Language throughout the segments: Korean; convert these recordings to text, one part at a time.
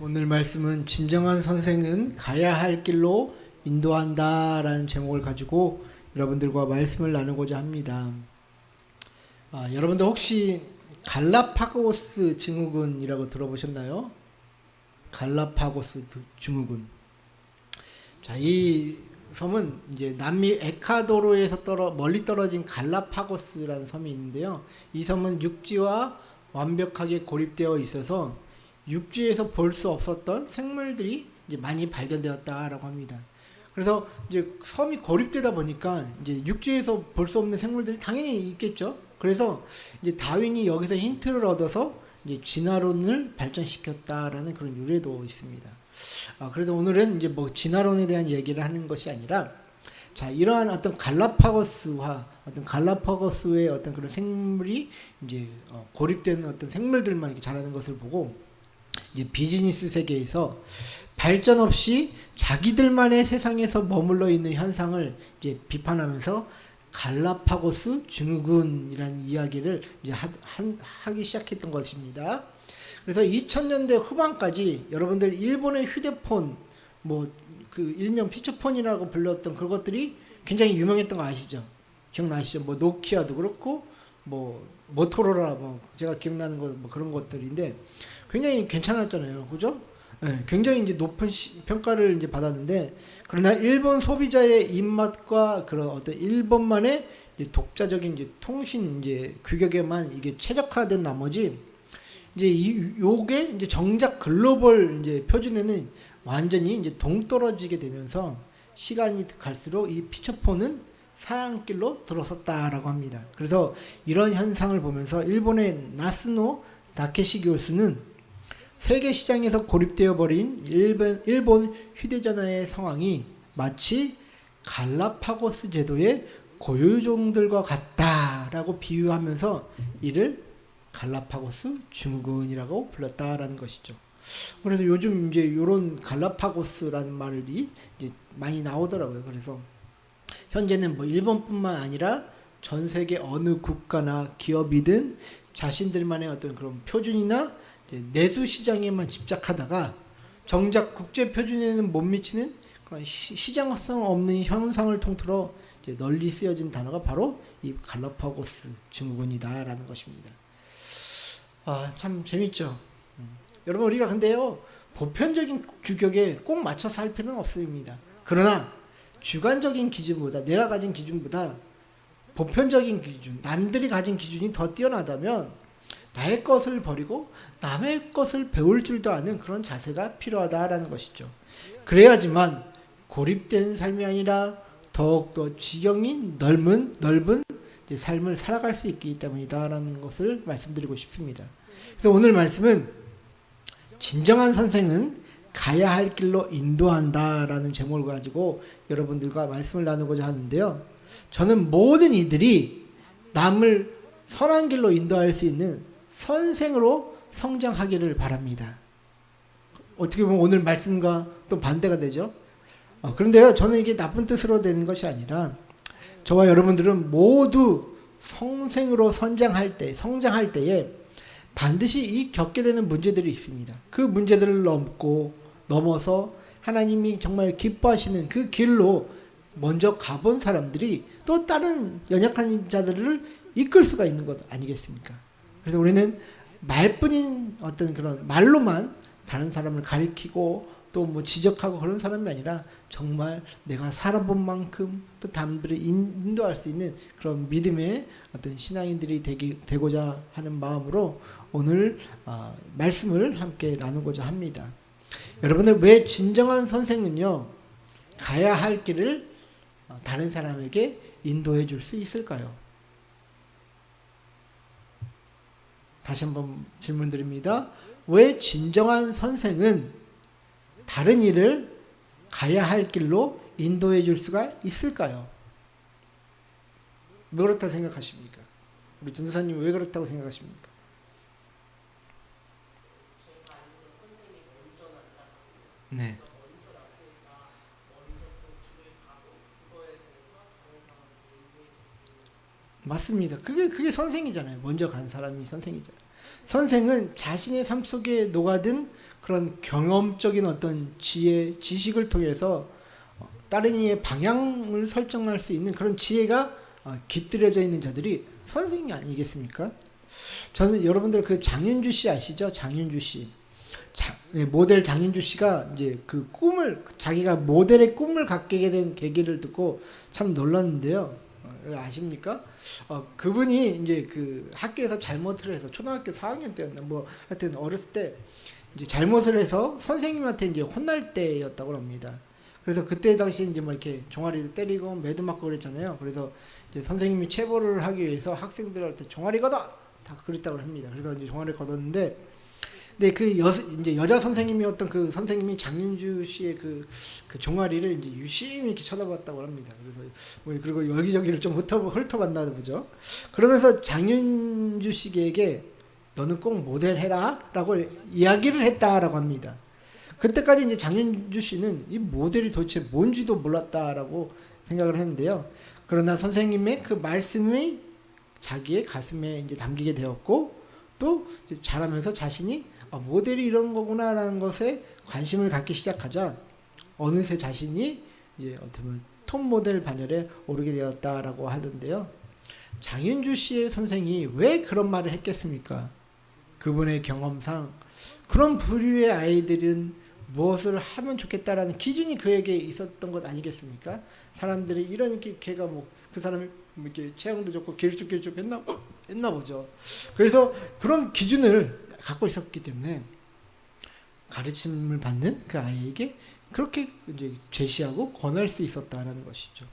오늘 말씀은 진정한 선생은 가야 할 길로 인도한다 라는 제목을 가지고 여러분들과 말씀을 나누고자 합니다. 여러분들 혹시 갈라파고스 증후군이라고 들어보셨나요? 갈라파고스 증후군. 자, 이 섬은 이제 남미 에콰도르에서 멀리 떨어진 갈라파고스라는 섬이 있는데요. 이 섬은 육지와 완벽하게 고립되어 있어서 육지에서 볼 수 없었던 생물들이 이제 많이 발견되었다라고 합니다. 그래서 이제 섬이 고립되다 보니까 이제 육지에서 볼 수 없는 생물들이 당연히 있겠죠. 그래서 이제 다윈이 여기서 힌트를 얻어서 이제 진화론을 발전시켰다라는 그런 유래도 있습니다. 그래서 오늘은 이제 뭐 진화론에 대한 얘기를 하는 것이 아니라, 자, 이러한 어떤 갈라파고스와 어떤 갈라파고스의 어떤 그런 생물이 이제 고립된 어떤 생물들만 이렇게 자라는 것을 보고, 이제 비즈니스 세계에서 발전 없이 자기들만의 세상에서 머물러 있는 현상을 이제 비판하면서 갈라파고스 증후군이라는 이야기를 이제 하기 시작했던 것입니다. 그래서 2000년대 후반까지 여러분들 일본의 휴대폰, 뭐 그 일명 피처폰이라고 불렸던 그것들이 굉장히 유명했던 거 아시죠? 기억나시죠? 뭐 노키아도 그렇고 뭐 모토로라, 뭐 제가 기억나는 거 뭐 그런 것들인데 굉장히 괜찮았잖아요, 그죠? 네, 굉장히 이제 높은 평가를 이제 받았는데, 그러나 일본 소비자의 입맛과 그런 어떤 일본만의 이제 독자적인 이제 통신 이제 규격에만 이게 최적화된 나머지 이제 요게 이제 정작 글로벌 이제 표준에는 완전히 이제 동떨어지게 되면서 시간이 갈수록 이 피처폰은 사양길로 들어섰다라고 합니다. 그래서 이런 현상을 보면서 일본의 나스노 다케시 교수는 세계 시장에서 고립되어 버린 일본 휴대전화의 상황이 마치 갈라파고스 제도의 고유종들과 같다라고 비유하면서 이를 갈라파고스 증후군이라고 불렀다라는 것이죠. 그래서 요즘 이제 이런 갈라파고스라는 말이 이제 많이 나오더라고요. 그래서 현재는 뭐 일본뿐만 아니라 전 세계 어느 국가나 기업이든 자신들만의 어떤 그런 표준이나 내수 시장에만 집착하다가 정작 국제 표준에는 못 미치는 그런 시장성 없는 현상을 통틀어 이제 널리 쓰여진 단어가 바로 이 갈라파고스 증후군이다라는 것입니다. 참 재밌죠. 여러분, 우리가 근데요, 보편적인 규격에 꼭 맞춰서 할 필요는 없습니다. 그러나 주관적인 기준보다, 내가 가진 기준보다 보편적인 기준, 남들이 가진 기준이 더 뛰어나다면 나의 것을 버리고 남의 것을 배울 줄도 아는 그런 자세가 필요하다라는 것이죠. 그래야지만 고립된 삶이 아니라 더욱더 지경이 넓은 삶을 살아갈 수 있기 때문이다라는 것을 말씀드리고 싶습니다. 그래서 오늘 말씀은 진정한 선생은 가야 할 길로 인도한다라는 제목을 가지고 여러분들과 말씀을 나누고자 하는데요. 저는 모든 이들이 남을 선한 길로 인도할 수 있는 선생으로 성장하기를 바랍니다. 어떻게 보면 오늘 말씀과 또 반대가 되죠. 그런데요, 저는 이게 나쁜 뜻으로 되는 것이 아니라 저와 여러분들은 모두 성생으로 성장할 때에 반드시 이 겪게 되는 문제들이 있습니다. 그 문제들을 넘어서 하나님이 정말 기뻐하시는 그 길로 먼저 가본 사람들이 또 다른 연약한 자들을 이끌 수가 있는 것 아니겠습니까? 그래서 우리는 말뿐인 어떤 그런 말로만 다른 사람을 가리키고 또 뭐 지적하고 그런 사람이 아니라 정말 내가 살아본 만큼 또 남들을 인도할 수 있는 그런 믿음의 어떤 신앙인들이 되고자 하는 마음으로 오늘 말씀을 함께 나누고자 합니다. 여러분들, 왜 진정한 선생은요, 가야 할 길을 다른 사람에게 인도해 줄 수 있을까요? 다시 한번 질문 드립니다. 왜 진정한 선생은 다른 일을 가야 할 길로 인도해 줄 수가 있을까요? 왜 그렇다고 생각하십니까? 우리 전도사님 왜 그렇다고 생각하십니까? 네. 맞습니다. 그게 선생이잖아요. 먼저 간 사람이 선생이잖아요. 선생은 자신의 삶 속에 녹아든 그런 경험적인 어떤 지혜, 지식을 통해서 다른 이의 방향을 설정할 수 있는 그런 지혜가 깃들여져 있는 자들이 선생이 아니겠습니까? 저는 여러분들 그 장윤주 씨 아시죠? 장윤주 씨. 모델 장윤주 씨가 이제 그 꿈을, 자기가 모델의 꿈을 갖게 된 계기를 듣고 참 놀랐는데요. 아십니까? 그분이 이제 그 학교에서 잘못을 해서 초등학교 4학년 때였나 뭐 하여튼 어렸을 때 이제 잘못을 해서 선생님한테 이제 혼날 때였다고 합니다. 그래서 그때 당시 이제 뭐 이렇게 종아리를 때리고 매도 맞고 그랬잖아요. 그래서 이제 선생님이 체벌을 하기 위해서 학생들한테 종아리 걷어! 다 그랬다고 합니다. 그래서 이제 종아리를 걷었는데, 근데 그 이제 여자 선생님이었던 그 선생님이 장윤주 씨의 그 종아리를 이제 유심히 이렇게 쳐다봤다고 합니다. 그래서 뭐 그리고 여기저기를 좀 훑어봤나 보죠. 그러면서 장윤주 씨에게 너는 꼭 모델 해라라고 이야기를 했다라고 합니다. 그때까지 이제 장윤주 씨는 이 모델이 도대체 뭔지도 몰랐다라고 생각을 했는데요. 그러나 선생님의 그 말씀이 자기의 가슴에 이제 담기게 되었고, 또 자라면서 자신이 모델이 이런 거구나라는 것에 관심을 갖기 시작하자 어느새 자신이 이제 어떻게 보면 톱 모델 반열에 오르게 되었다라고 하던데요. 장윤주 씨의 선생이 왜 그런 말을 했겠습니까? 그분의 경험상 그런 부류의 아이들은 무엇을 하면 좋겠다라는 기준이 그에게 있었던 것 아니겠습니까? 사람들이 이런 걔가 뭐 그 사람이 뭐 이렇게 체형도 좋고 길쭉길쭉 했나 보죠. 그래서 그런 기준을 갖고 있었기 때문에 가르침을 받는 그 아이에게 그렇게 이제 제시하고 권할 수 있었다라는 것이죠.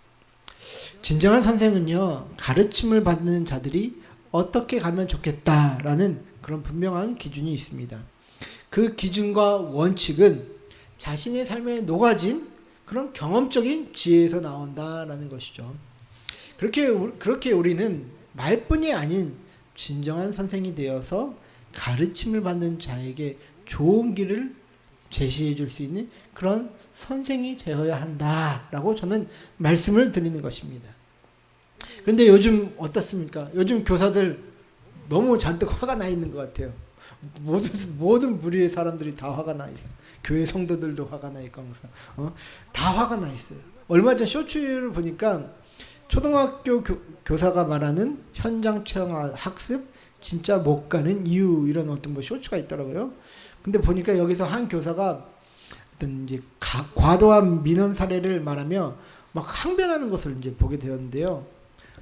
진정한 선생은요, 가르침을 받는 자들이 어떻게 가면 좋겠다라는 그런 분명한 기준이 있습니다. 그 기준과 원칙은 자신의 삶에 녹아진 그런 경험적인 지혜에서 나온다라는 것이죠. 그렇게 우리는 말뿐이 아닌 진정한 선생이 되어서 가르침을 받는 자에게 좋은 길을 제시해 줄 수 있는 그런 선생이 되어야 한다라고 저는 말씀을 드리는 것입니다. 그런데 요즘 어떻습니까? 요즘 교사들 너무 잔뜩 화가 나 있는 것 같아요. 모든 부류의 사람들이 다 화가 나 있어. 교회 성도들도 화가 나 있고 다 화가 나 있어요. 얼마 전 쇼츠를 보니까 초등학교 교사가 말하는 현장 체험 학습 진짜 못 가는 이유, 이런 어떤 뭐 쇼츠가 있더라고요. 근데 보니까 여기서 한 교사가 어떤 이제 과도한 민원 사례를 말하며 막 항변하는 것을 이제 보게 되었는데요.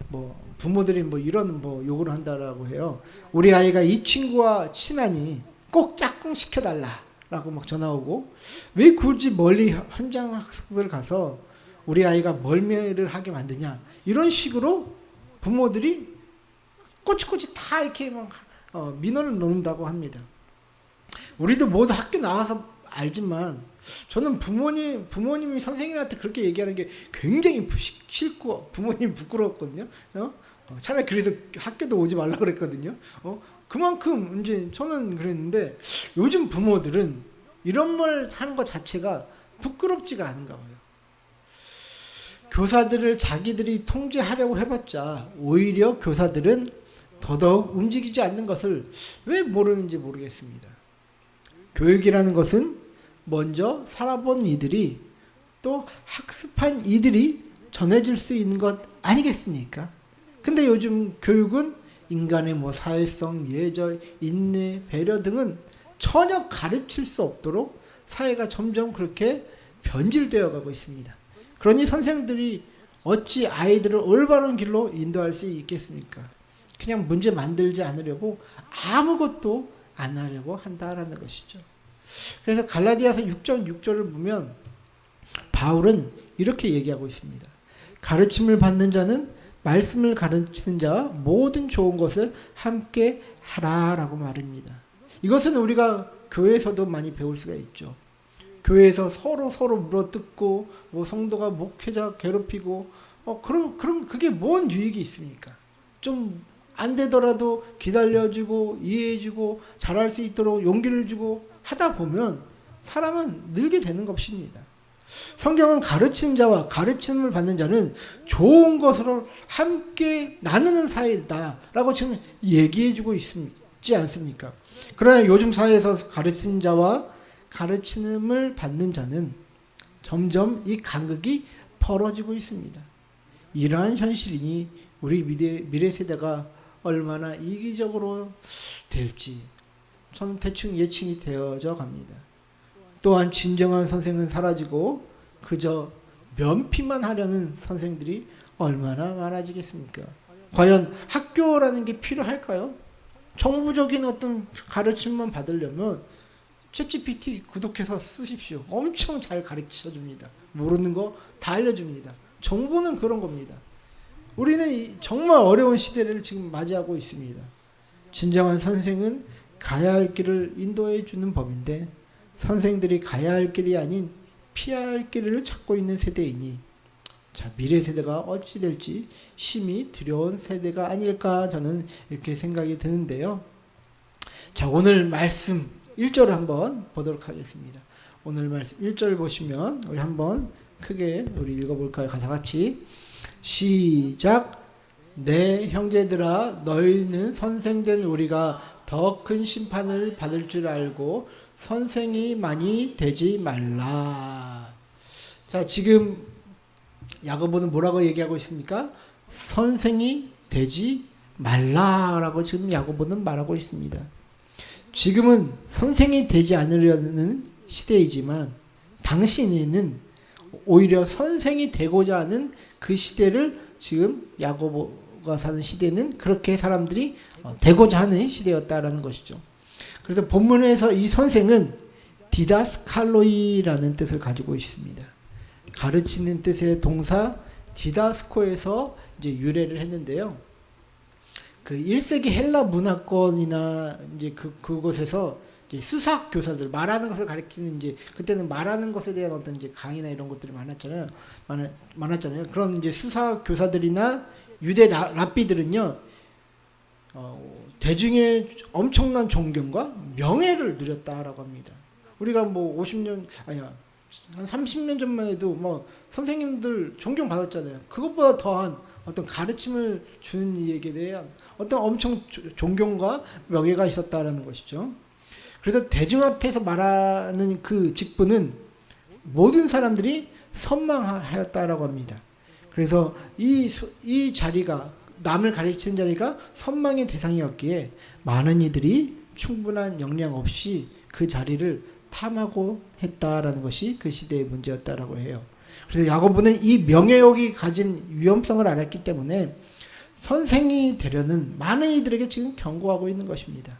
뭐 부모들이 뭐 이런 뭐 요구를 한다라고 해요. 우리 아이가 이 친구와 친하니 꼭 짝꿍 시켜달라라고 막 전화 오고, 왜 굳이 멀리 현장 학습을 가서 우리 아이가 멀미를 하게 만드냐, 이런 식으로 부모들이 꼬치꼬치 다 이렇게 막 민원을 넣는다고 합니다. 우리도 모두 학교 나와서 알지만 저는 부모님이 선생님한테 그렇게 얘기하는 게 굉장히 싫고 부모님 부끄러웠거든요. 차라리 그래서 학교도 오지 말라 그랬거든요. 그만큼 이제 저는 그랬는데 요즘 부모들은 이런 말 하는 것 자체가 부끄럽지가 않은가 봐요. 교사들을 자기들이 통제하려고 해봤자 오히려 교사들은 더더욱 움직이지 않는 것을 왜 모르는지 모르겠습니다. 교육이라는 것은 먼저 살아본 이들이 또 학습한 이들이 전해질 수 있는 것 아니겠습니까? 근데 요즘 교육은 인간의 뭐 사회성, 예절, 인내, 배려 등은 전혀 가르칠 수 없도록 사회가 점점 그렇게 변질되어 가고 있습니다. 그러니 선생들이 어찌 아이들을 올바른 길로 인도할 수 있겠습니까? 그냥 문제 만들지 않으려고 아무것도 안 하려고 한다라는 것이죠. 그래서 갈라디아서 6장 6절을 보면 바울은 이렇게 얘기하고 있습니다. 가르침을 받는 자는 말씀을 가르치는 자와 모든 좋은 것을 함께 하라라고 말합니다. 이것은 우리가 교회에서도 많이 배울 수가 있죠. 교회에서 서로 물어뜯고 뭐 성도가 목회자 괴롭히고 그럼 그게 뭔 유익이 있습니까? 좀 안 되더라도 기다려주고 이해해주고 잘할 수 있도록 용기를 주고 하다 보면 사람은 늘게 되는 것입니다. 성경은 가르치는 자와 가르침을 받는 자는 좋은 것으로 함께 나누는 사이다라고 지금 얘기해주고 있습니다. 있지 않습니까? 그러나 요즘 사회에서 가르치는 자와 가르침을 받는 자는 점점 이 간극이 벌어지고 있습니다. 이러한 현실이니 우리 미래 세대가 얼마나 이기적으로 될지 저는 대충 예측이 되어져 갑니다. 또한 진정한 선생은 사라지고 그저 면피만 하려는 선생들이 얼마나 많아지겠습니까? 과연 학교라는 게 필요할까요? 정부적인 어떤 가르침만 받으려면 챗GPT 구독해서 쓰십시오. 엄청 잘 가르쳐줍니다. 모르는 거 다 알려줍니다. 정부는 그런 겁니다. 우리는 정말 어려운 시대를 지금 맞이하고 있습니다. 진정한 선생은 가야 할 길을 인도해 주는 법인데 선생들이 가야 할 길이 아닌 피해야 할 길을 찾고 있는 세대이니 자, 미래 세대가 어찌 될지 심히 두려운 세대가 아닐까 저는 이렇게 생각이 드는데요. 자, 오늘 말씀 1절을 한번 보도록 하겠습니다. 오늘 말씀 1절 보시면 우리 한번 크게 우리 읽어볼까요? 가사 같이 시작. 내 형제들아 너희는 선생된 우리가 더 큰 심판을 받을 줄 알고 선생이 많이 되지 말라. 자, 지금 야고보는 뭐라고 얘기하고 있습니까? 선생이 되지 말라라고 지금 야고보는 말하고 있습니다. 지금은 선생이 되지 않으려는 시대이지만 당신에는 오히려 선생이 되고자 하는 그 시대를 지금 야고보가 사는 시대는 그렇게 사람들이 되고자 하는 시대였다라는 것이죠. 그래서 본문에서 이 선생은 디다스칼로이라는 뜻을 가지고 있습니다. 가르치는 뜻의 동사 디다스코에서 이제 유래를 했는데요. 그 1세기 헬라 문화권이나 이제 그곳에서 이제 수사학 교사들 말하는 것을 가르치는 이제 그때는 말하는 것에 대한 어떤 이제 강의나 이런 것들이 많았잖아요. 그런 이제 수사학 교사들이나 유대 랍비들은요, 대중의 엄청난 존경과 명예를 누렸다라고 합니다. 우리가 뭐 50년 아니야 한 30년 전만 해도 뭐 선생님들 존경받았잖아요. 그것보다 더한 어떤 가르침을 주는 이에게 대한 어떤 엄청 존경과 명예가 있었다라는 것이죠. 그래서 대중 앞에서 말하는 그 직분은 모든 사람들이 선망하였다라고 합니다. 그래서 이 자리가 남을 가르치는 자리가 선망의 대상이었기에 많은 이들이 충분한 역량 없이 그 자리를 탐하고 했다라는 것이 그 시대의 문제였다라고 해요. 그래서 야고보는 이 명예욕이 가진 위험성을 알았기 때문에 선생이 되려는 많은 이들에게 지금 경고하고 있는 것입니다.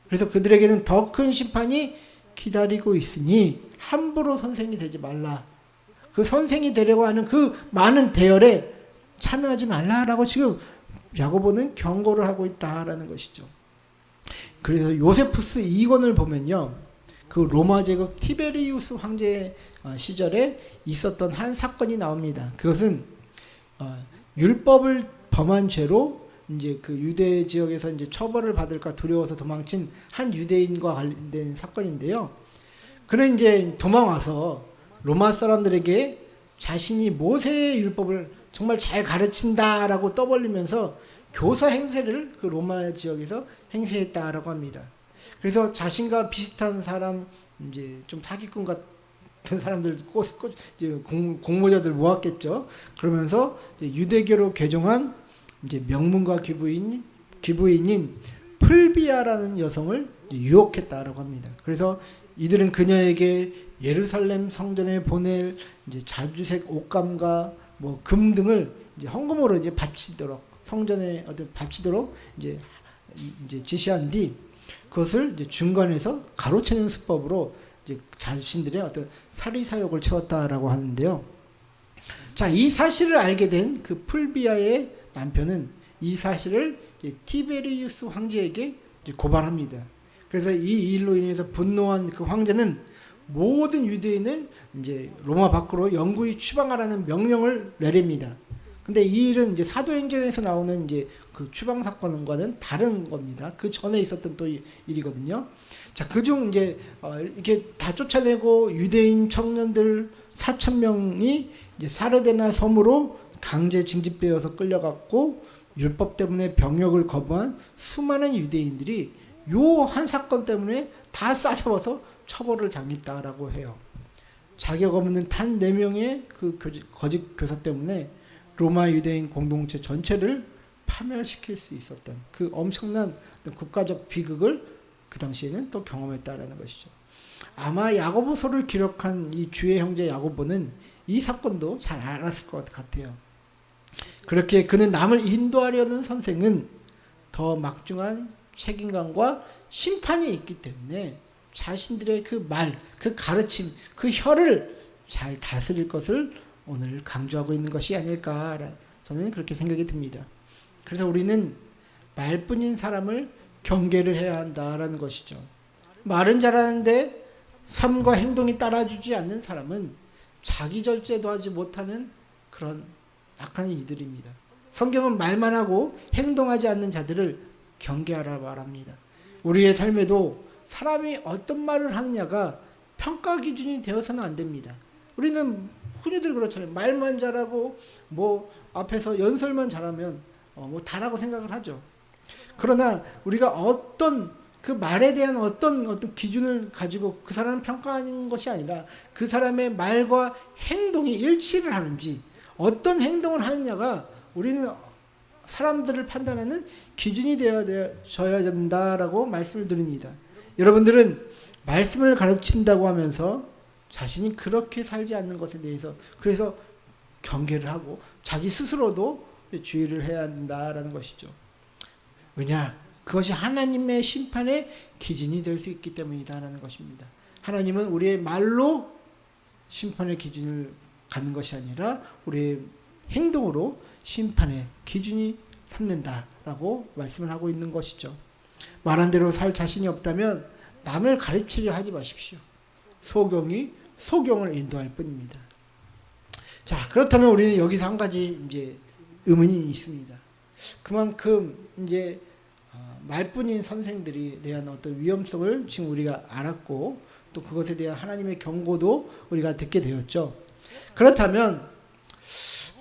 그래서 그들에게는 더 큰 심판이 기다리고 있으니 함부로 선생이 되지 말라. 그 선생이 되려고 하는 그 많은 대열에 참여하지 말라라고 지금 야고보는 경고를 하고 있다라는 것이죠. 그래서 요세푸스 2권을 보면요. 그 로마 제국 티베리우스 황제 시절에 있었던 한 사건이 나옵니다. 그것은 율법을 범한 죄로 이제 그 유대 지역에서 이제 처벌을 받을까 두려워서 도망친 한 유대인과 관련된 사건인데요. 그는 이제 도망와서 로마 사람들에게 자신이 모세의 율법을 정말 잘 가르친다라고 떠벌리면서 교사 행세를 그 로마 지역에서 행세했다라고 합니다. 그래서 자신과 비슷한 사람, 이제 좀 사기꾼 같은 사람들, 이제 공모자들 모았겠죠. 그러면서 이제 유대교로 개종한 이제 명문가 귀부인인 풀비아라는 여성을 유혹했다라고 합니다. 그래서 이들은 그녀에게 예루살렘 성전에 보낼 이제 자주색 옷감과 뭐 금 등을 이제 헌금으로 이제 바치도록 성전에 바치도록 이제 지시한 뒤 그것을 이제 중간에서 가로채는 수법으로 이제 자신들의 어떤 사리 사욕을 채웠다라고 하는데요. 자, 이 사실을 알게 된 그 풀비아의 남편은 이 사실을 티베리우스 황제에게 고발합니다. 그래서 이 일로 인해서 분노한 그 황제는 모든 유대인을 이제 로마 밖으로 영구히 추방하라는 명령을 내립니다. 근데 이 일은 이제 사도행전에서 나오는 이제 그 추방 사건과는 다른 겁니다. 그 전에 있었던 또 일이거든요. 자, 그중 이제 이렇게 다 쫓아내고 유대인 청년들 4,000명이 이제 사르데나 섬으로 강제 징집되어서 끌려갔고 율법 때문에 병역을 거부한 수많은 유대인들이 요 한 사건 때문에 다 싸잡아서 처벌을 당했다라고 해요. 자격 없는 단 4명의 그 거짓 교사 때문에 로마 유대인 공동체 전체를 파멸시킬 수 있었던 그 엄청난 국가적 비극을 그 당시에는 또 경험했다라는 것이죠. 아마 야고보서를 기록한 이 주의 형제 야고보는 이 사건도 잘 알았을 것 같아요. 그렇게 그는 남을 인도하려는 선생은 더 막중한 책임감과 심판이 있기 때문에 자신들의 그 말, 그 가르침, 그 혀를 잘 다스릴 것을 오늘 강조하고 있는 것이 아닐까 저는 그렇게 생각이 듭니다. 그래서 우리는 말뿐인 사람을 경계를 해야 한다라는 것이죠. 말은 잘하는데 삶과 행동이 따라주지 않는 사람은 자기 절제도 하지 못하는 그런 악한 이들입니다. 성경은 말만 하고 행동하지 않는 자들을 경계하라 말합니다. 우리의 삶에도 사람이 어떤 말을 하느냐가 평가 기준이 되어서는 안 됩니다. 우리는 흔히들 그렇잖아요. 말만 잘하고 뭐 앞에서 연설만 잘하면 뭐 다라고 생각을 하죠. 그러나 우리가 어떤 그 말에 대한 어떤 기준을 가지고 그 사람을 평가하는 것이 아니라 그 사람의 말과 행동이 일치를 하는지 어떤 행동을 하느냐가 우리는 사람들을 판단하는 기준이 되어져야 된다라고 말씀을 드립니다. 여러분들은 말씀을 가르친다고 하면서 자신이 그렇게 살지 않는 것에 대해서 그래서 경계를 하고 자기 스스로도 주의를 해야 한다라는 것이죠. 왜냐? 그것이 하나님의 심판의 기준이 될 수 있기 때문이다라는 것입니다. 하나님은 우리의 말로 심판의 기준을 갖는 것이 아니라 우리의 행동으로 심판의 기준이 삼는다라고 말씀을 하고 있는 것이죠. 말한 대로 살 자신이 없다면 남을 가르치려 하지 마십시오. 소경을 인도할 뿐입니다. 자, 그렇다면 우리는 여기서 한 가지 이제 의문이 있습니다. 그만큼 이제 말뿐인 선생들이 대한 어떤 위험성을 지금 우리가 알았고 또 그것에 대한 하나님의 경고도 우리가 듣게 되었죠. 그렇다면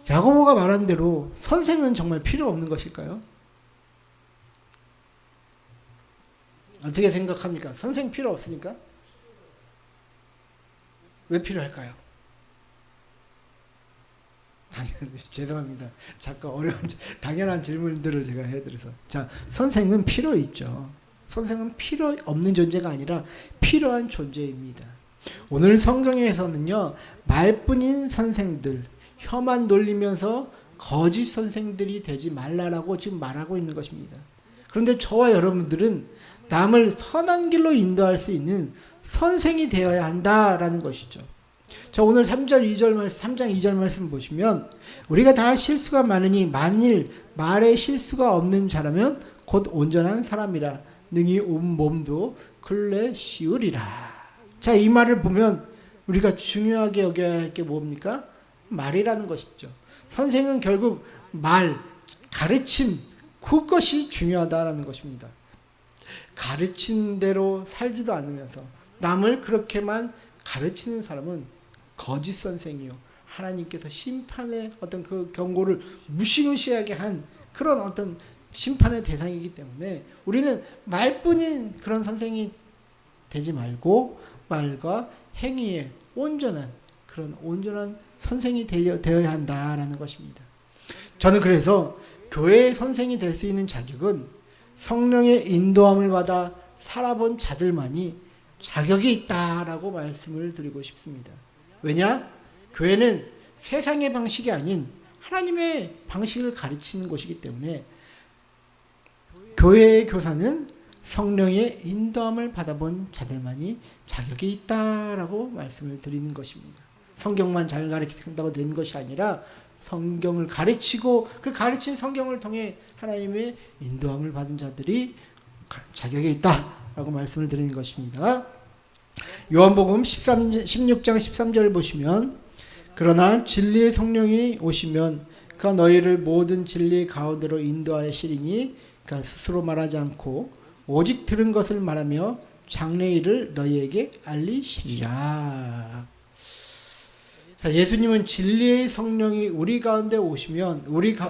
야고보가 말한 대로 선생은 정말 필요 없는 것일까요? 어떻게 생각합니까? 선생 필요 없습니까? 왜 필요할까요? 죄송합니다. 잠깐 당연한 질문들을 제가 해드려서. 자, 선생은 필요 있죠. 선생은 필요 없는 존재가 아니라 필요한 존재입니다. 오늘 성경에서는요, 말뿐인 선생들, 혀만 놀리면서 거짓 선생들이 되지 말라라고 지금 말하고 있는 것입니다. 그런데 저와 여러분들은 남을 선한 길로 인도할 수 있는 선생이 되어야 한다라는 것이죠. 자, 오늘 3장 2절 말씀 보시면 우리가 다 실수가 많으니 만일 말에 실수가 없는 자라면 곧 온전한 사람이라 능히 온 몸도 근래 씌우리라. 자, 이 말을 보면 우리가 중요하게 여겨야 할 게 뭡니까? 말이라는 것이죠. 선생은 결국 말, 가르침, 그것이 중요하다라는 것입니다. 가르친 대로 살지도 않으면서 남을 그렇게만 가르치는 사람은 거짓 선생이요. 하나님께서 심판의 어떤 그 경고를 무시무시하게 한 그런 어떤 심판의 대상이기 때문에 우리는 말뿐인 그런 선생이 되지 말고 말과 행위에 온전한 그런 온전한 선생이 되어야 한다라는 것입니다. 저는 그래서 교회의 선생이 될 수 있는 자격은 성령의 인도함을 받아 살아본 자들만이 자격이 있다라고 말씀을 드리고 싶습니다. 왜냐? 교회는 세상의 방식이 아닌 하나님의 방식을 가르치는 곳이기 때문에 교회의 교사는 성령의 인도함을 받아본 자들만이 자격이 있다라고 말씀을 드리는 것입니다. 성경만 잘 가르친다고 되는 것이 아니라 성경을 가르치고 그 가르친 성경을 통해 하나님의 인도함을 받은 자들이 자격이 있다라고 말씀을 드리는 것입니다. 요한복음 16장 13절을 보시면 그러나 진리의 성령이 오시면 그가 너희를 모든 진리의 가운데로 인도하시리니 그가 스스로 말하지 않고 오직 들은 것을 말하며 장래일을 너희에게 알리시리라. 자, 예수님은 진리의 성령이 우리 가운데 오시면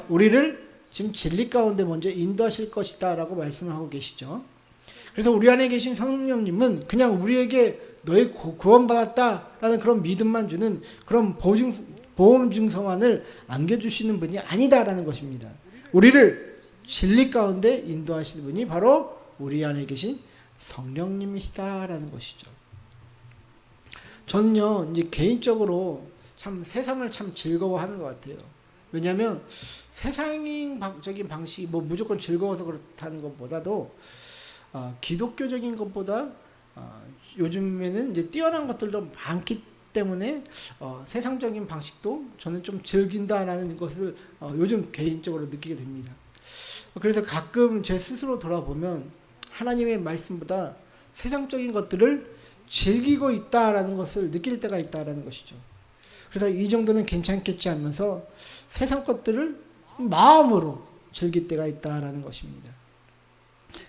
우리를 지금 진리 가운데 먼저 인도하실 것이다 라고 말씀을 하고 계시죠. 그래서 우리 안에 계신 성령님은 그냥 우리에게 너희 구원받았다라는 그런 믿음만 주는 그런 보험 증서만을 안겨주시는 분이 아니다라는 것입니다. 우리를 진리 가운데 인도하시는 분이 바로 우리 안에 계신 성령님이시다라는 것이죠. 저는요, 이제 개인적으로 참 세상을 참 즐거워하는 것 같아요. 왜냐하면 세상적인 방식이 뭐 무조건 즐거워서 그렇다는 것보다도 기독교적인 것보다 요즘에는 이제 뛰어난 것들도 많기 때문에 세상적인 방식도 저는 좀 즐긴다라는 것을 요즘 개인적으로 느끼게 됩니다. 그래서 가끔 제 스스로 돌아보면 하나님의 말씀보다 세상적인 것들을 즐기고 있다라는 것을 느낄 때가 있다라는 것이죠. 그래서 이 정도는 괜찮겠지 하면서 세상 것들을 마음으로 즐길 때가 있다라는 것입니다.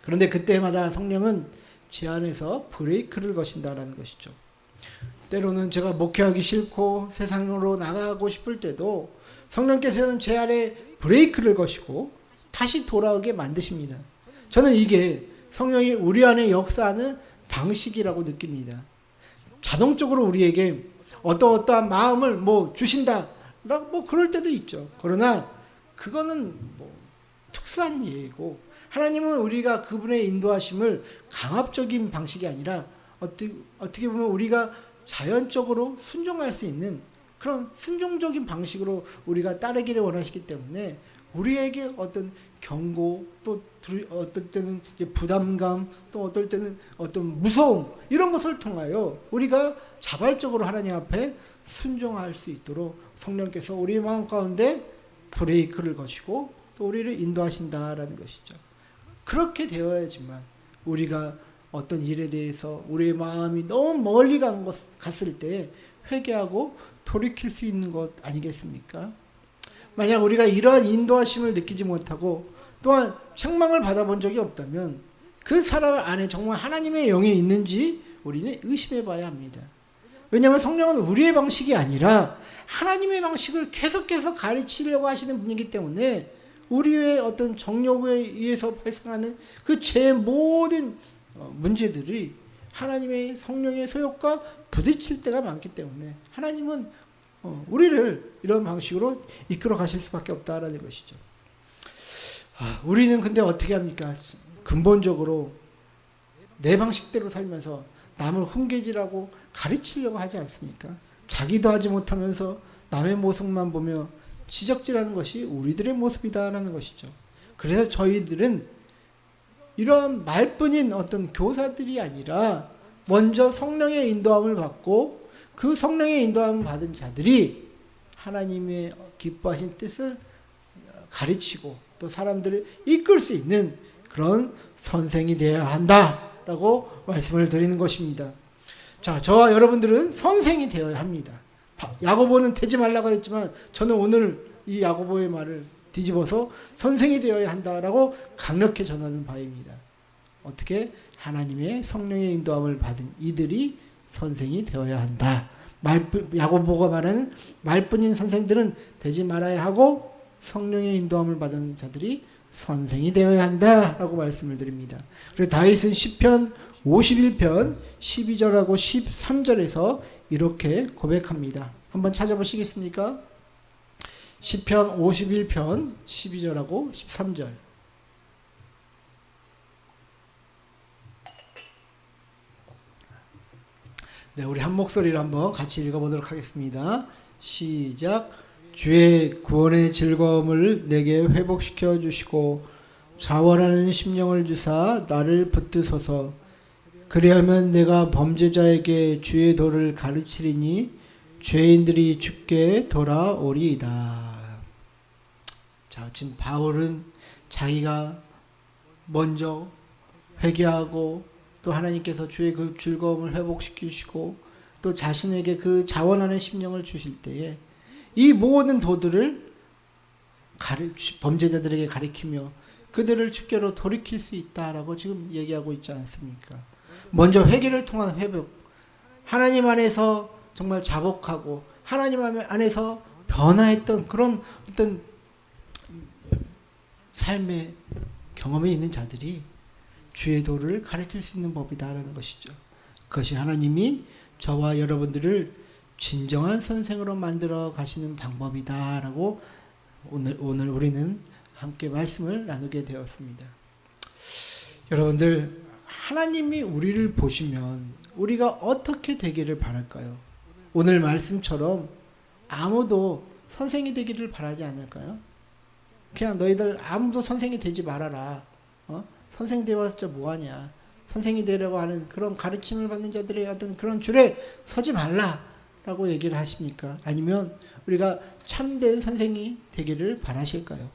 그런데 그때마다 성령은 제 안에서 브레이크를 거신다라는 것이죠. 때로는 제가 목회하기 싫고 세상으로 나가고 싶을 때도 성령께서는 제 안에 브레이크를 거시고 다시 돌아오게 만드십니다. 저는 이게 성령이 우리 안에 역사하는 방식이라고 느낍니다. 자동적으로 우리에게 어떠한 마음을 주신다, 뭐 그럴 때도 있죠. 그러나 그거는 특수한 예이고, 하나님은 우리가 그분의 인도하심을 강압적인 방식이 아니라 어떻게 보면 우리가 자연적으로 순종할 수 있는 그런 순종적인 방식으로 우리가 따르기를 원하시기 때문에 우리에게 어떤 경고, 또 어떨 때는 부담감, 또 어떨 때는 어떤 무서움, 이런 것을 통하여 우리가 자발적으로 하나님 앞에 순종할 수 있도록 성령께서 우리 마음 가운데 브레이크를 거시고 또 우리를 인도하신다라는 것이죠. 그렇게 되어야지만 우리가 어떤 일에 대해서 우리의 마음이 너무 멀리 갔을 때 회개하고 돌이킬 수 있는 것 아니겠습니까? 만약 우리가 이러한 인도하심을 느끼지 못하고 또한 책망을 받아본 적이 없다면 그 사람 안에 정말 하나님의 영이 있는지 우리는 의심해 봐야 합니다. 왜냐하면 성령은 우리의 방식이 아니라 하나님의 방식을 계속해서 가르치려고 하시는 분이기 때문에 우리의 어떤 정욕에 의해서 발생하는 그 죄의 모든 문제들이 하나님의 성령의 소욕과 부딪힐 때가 많기 때문에 하나님은 우리를 이런 방식으로 이끌어 가실 수밖에 없다라는 것이죠. 우리는 근데 어떻게 합니까? 근본적으로 내 방식대로 살면서 남을 훈계질하고 가르치려고 하지 않습니까? 자기도 하지 못하면서 남의 모습만 보며 지적질하는 것이 우리들의 모습이다라는 것이죠. 그래서 저희들은 이런 말뿐인 어떤 교사들이 아니라 먼저 성령의 인도함을 받고 그 성령의 인도함을 받은 자들이 하나님의 기뻐하신 뜻을 가르치고 또 사람들을 이끌 수 있는 그런 선생이 되어야 한다라고 말씀을 드리는 것입니다. 자, 저와 여러분들은 선생이 되어야 합니다. 야고보는 되지 말라고 했지만 저는 오늘 이 야고보의 말을 뒤집어서 선생이 되어야 한다라고 강력히 전하는 바입니다. 어떻게? 하나님의 성령의 인도함을 받은 이들이 선생이 되어야 한다. 야고보가 말하는 말뿐인 선생들은 되지 말아야 하고 성령의 인도함을 받은 자들이 선생이 되어야 한다라고 말씀을 드립니다. 그래서 다윗은 시편 51편 12절하고 13절에서 이렇게 고백합니다. 한번 찾아보시겠습니까? 시편 51편 12절하고 13절. 네, 우리 한 목소리로 한번 같이 읽어보도록 하겠습니다. 시작. 주의 구원의 즐거움을 내게 회복시켜 주시고 자원하는 심령을 주사 나를 붙드소서. 그리하면 내가 범죄자에게 주의 도를 가르치리니 죄인들이 주께 돌아오리이다. 자, 지금 바울은 자기가 먼저 회개하고 또 하나님께서 주의 그 즐거움을 회복시키시고 또 자신에게 그 자원하는 심령을 주실 때에 이 모든 도들을 범죄자들에게 가리키며 그들을 주께로 돌이킬 수 있다라고 지금 얘기하고 있지 않습니까? 먼저 회개를 통한 회복, 하나님 안에서 정말 자복하고 하나님 안에서 변화했던 그런 어떤 삶의 경험이 있는 자들이 주의 도를 가르칠 수 있는 법이다라는 것이죠. 그것이 하나님이 저와 여러분들을 진정한 선생으로 만들어 가시는 방법이다라고 오늘 우리는 함께 말씀을 나누게 되었습니다. 여러분들, 하나님이 우리를 보시면 우리가 어떻게 되기를 바랄까요? 오늘 말씀처럼 아무도 선생이 되기를 바라지 않을까요? 그냥 너희들 아무도 선생이 되지 말아라. 선생 되어봤자 뭐하냐. 선생이 되려고 하는 그런 가르침을 받는 자들의 어떤 그런 줄에 서지 말라라고 얘기를 하십니까? 아니면 우리가 참된 선생이 되기를 바라실까요?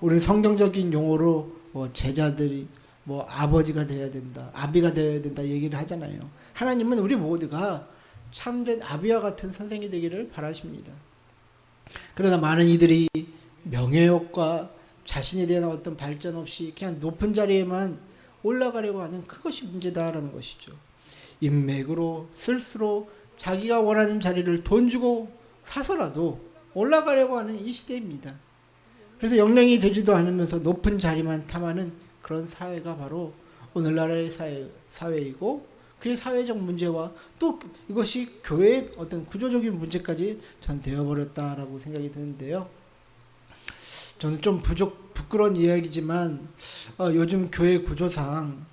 우리 성경적인 용어로 제자들이 아버지가 되어야 된다, 아비가 되어야 된다 얘기를 하잖아요. 하나님은 우리 모두가 참된 아비와 같은 선생이 되기를 바라십니다. 그러나 많은 이들이 명예욕과 자신에 대한 어떤 발전 없이 그냥 높은 자리에만 올라가려고 하는 그것이 문제다라는 것이죠. 인맥으로 쓸수로 자기가 원하는 자리를 돈 주고 사서라도 올라가려고 하는 이 시대입니다. 그래서 영령이 되지도 않으면서 높은 자리만 탐하는 그런 사회가 바로 오늘날의 사회이고, 그의 사회적 문제와 또 이것이 교회의 어떤 구조적인 문제까지 전 되어버렸다라고 생각이 드는데요. 저는 좀 부끄러운 이야기지만 요즘 교회 구조상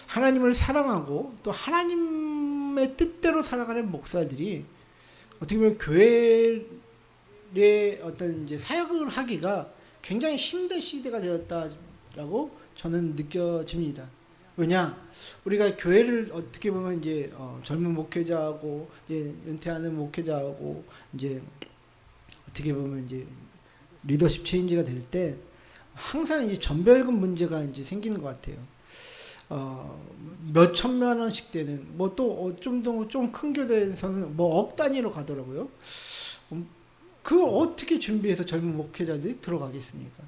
하나님을 사랑하고 또 하나님의 뜻대로 살아가는 목사들이 어떻게 보면 교회의 어떤 이제 사역을 하기가 굉장히 힘든 시대가 되었다라고 저는 느껴집니다. 왜냐, 우리가 교회를 어떻게 보면 이제 젊은 목회자하고 이제 은퇴하는 목회자하고 이제 어떻게 보면 이제 리더십 체인지가 될 때 항상 이제 전별금 문제가 이제 생기는 것 같아요. 몇 천만 원씩 되는 또 좀 큰 교회에서는 억 단위로 가더라고요. 그걸 어떻게 준비해서 젊은 목회자들이 들어가겠습니까?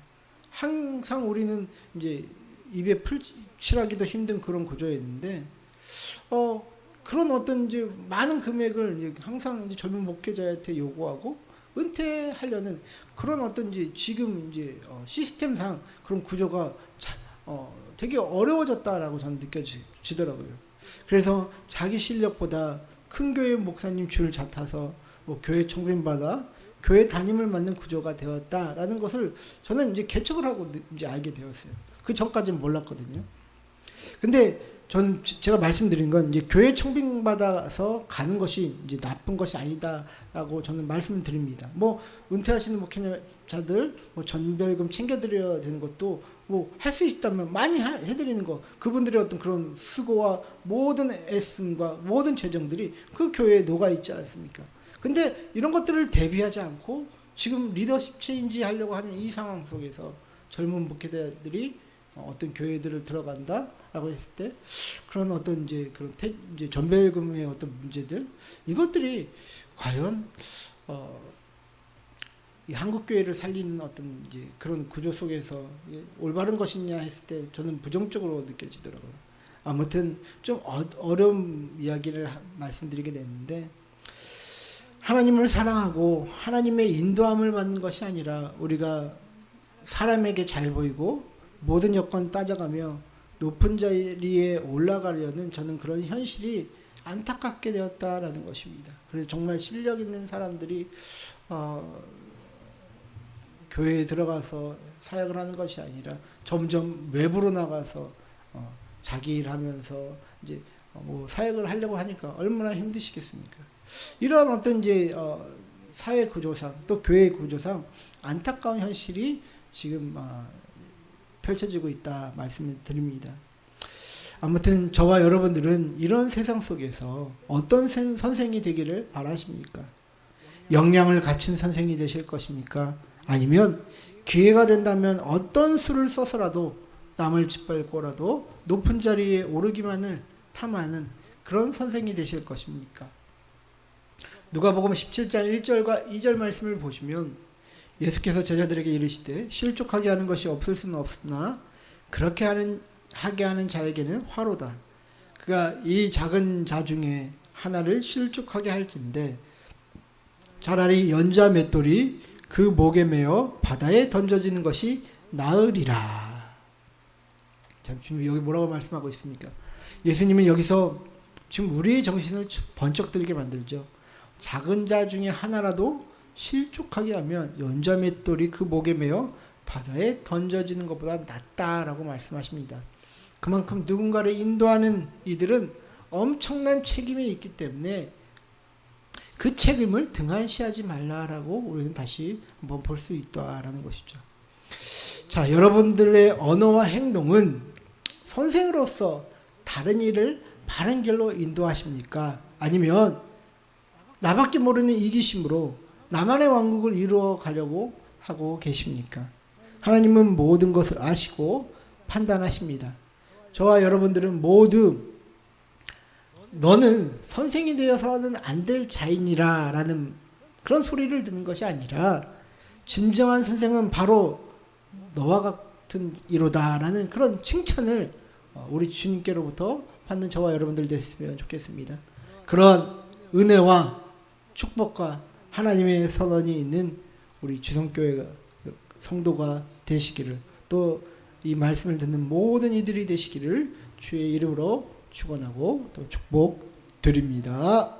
항상 우리는 이제 입에 풀칠하기도 힘든 그런 구조였는데 그런 어떤 이제 많은 금액을 항상 이제 젊은 목회자한테 요구하고 은퇴하려는 그런 어떤 이제 지금 이제 시스템상 그런 구조가 되게 어려워졌다라고 저는 느껴지더라고요. 그래서 자기 실력보다 큰 교회 목사님 줄 잡아서 교회 청빙받아 교회 담임을 맡는 구조가 되었다라는 것을 저는 이제 개척을 하고 이제 알게 되었어요. 그 전까지는 몰랐거든요. 근데 저는 제가 말씀드린 건 이제 교회 청빙받아서 가는 것이 이제 나쁜 것이 아니다라고 저는 말씀을 드립니다. 은퇴하시는 목회자들 전별금 챙겨드려야 되는 것도 할 수 있다면 많이 해드리는 거, 그분들의 어떤 그런 수고와 모든 애씀과 모든 재정들이 그 교회에 녹아 있지 않습니까? 근데 이런 것들을 대비하지 않고 지금 리더십 체인지 하려고 하는 이 상황 속에서 젊은 목회자들이 어떤 교회들을 들어간다라고 했을 때 그런 어떤 이제 이제 전별금의 어떤 문제들, 이것들이 과연 이 한국 교회를 살리는 어떤 이제 그런 구조 속에서 올바른 것이냐 했을 때 저는 부정적으로 느껴지더라고요. 아무튼 좀 어려운 이야기를 말씀드리게 됐는데, 하나님을 사랑하고 하나님의 인도함을 받는 것이 아니라 우리가 사람에게 잘 보이고 모든 여건 따져가며 높은 자리에 올라가려는 저는 그런 현실이 안타깝게 되었다라는 것입니다. 그래서 정말 실력 있는 사람들이 교회에 들어가서 사역을 하는 것이 아니라 점점 외부로 나가서 자기 일하면서 이제 사역을 하려고 하니까 얼마나 힘드시겠습니까? 이런 어떤 이제 사회 구조상 또 교회 구조상 안타까운 현실이 지금 펼쳐지고 있다 말씀을 드립니다. 아무튼 저와 여러분들은 이런 세상 속에서 어떤 선생이 되기를 바라십니까? 역량을 갖춘 선생이 되실 것입니까? 아니면 기회가 된다면 어떤 수를 써서라도 남을 짓밟고라도 높은 자리에 오르기만을 탐하는 그런 선생이 되실 것입니까? 누가복음 17장 1절과 2절 말씀을 보시면 예수께서 제자들에게 이르시되 실족하게 하는 것이 없을 수는 없으나 그렇게 하게 하는 자에게는 화로다. 그가 이 작은 자 중에 하나를 실족하게 할진대 차라리 연자 맷돌이 그 목에 매어 바다에 던져지는 것이 나으리라. 참 주님 여기 뭐라고 말씀하고 있습니까? 예수님은 여기서 지금 우리의 정신을 번쩍 들게 만들죠. 작은 자 중에 하나라도 실족하게 하면 연자맷돌이 그 목에 매어 바다에 던져지는 것보다 낫다라고 말씀하십니다. 그만큼 누군가를 인도하는 이들은 엄청난 책임이 있기 때문에 그 책임을 등한시하지 말라라고 우리는 다시 한번 볼 수 있다라는 것이죠. 자, 여러분들의 언어와 행동은 선생으로서 다른 일을 바른 길로 인도하십니까? 아니면 나밖에 모르는 이기심으로 나만의 왕국을 이루어 가려고 하고 계십니까? 하나님은 모든 것을 아시고 판단하십니다. 저와 여러분들은 모두 너는 선생이 되어서는 안 될 자인이라 라는 그런 소리를 듣는 것이 아니라 진정한 선생은 바로 너와 같은 이로다 라는 그런 칭찬을 우리 주님께로부터 받는 저와 여러분들 됐으면 좋겠습니다. 그런 은혜와 축복과 하나님의 선언이 있는 우리 주성교회가 성도가 되시기를, 또 이 말씀을 듣는 모든 이들이 되시기를 주의 이름으로 축원하고 또 축복드립니다.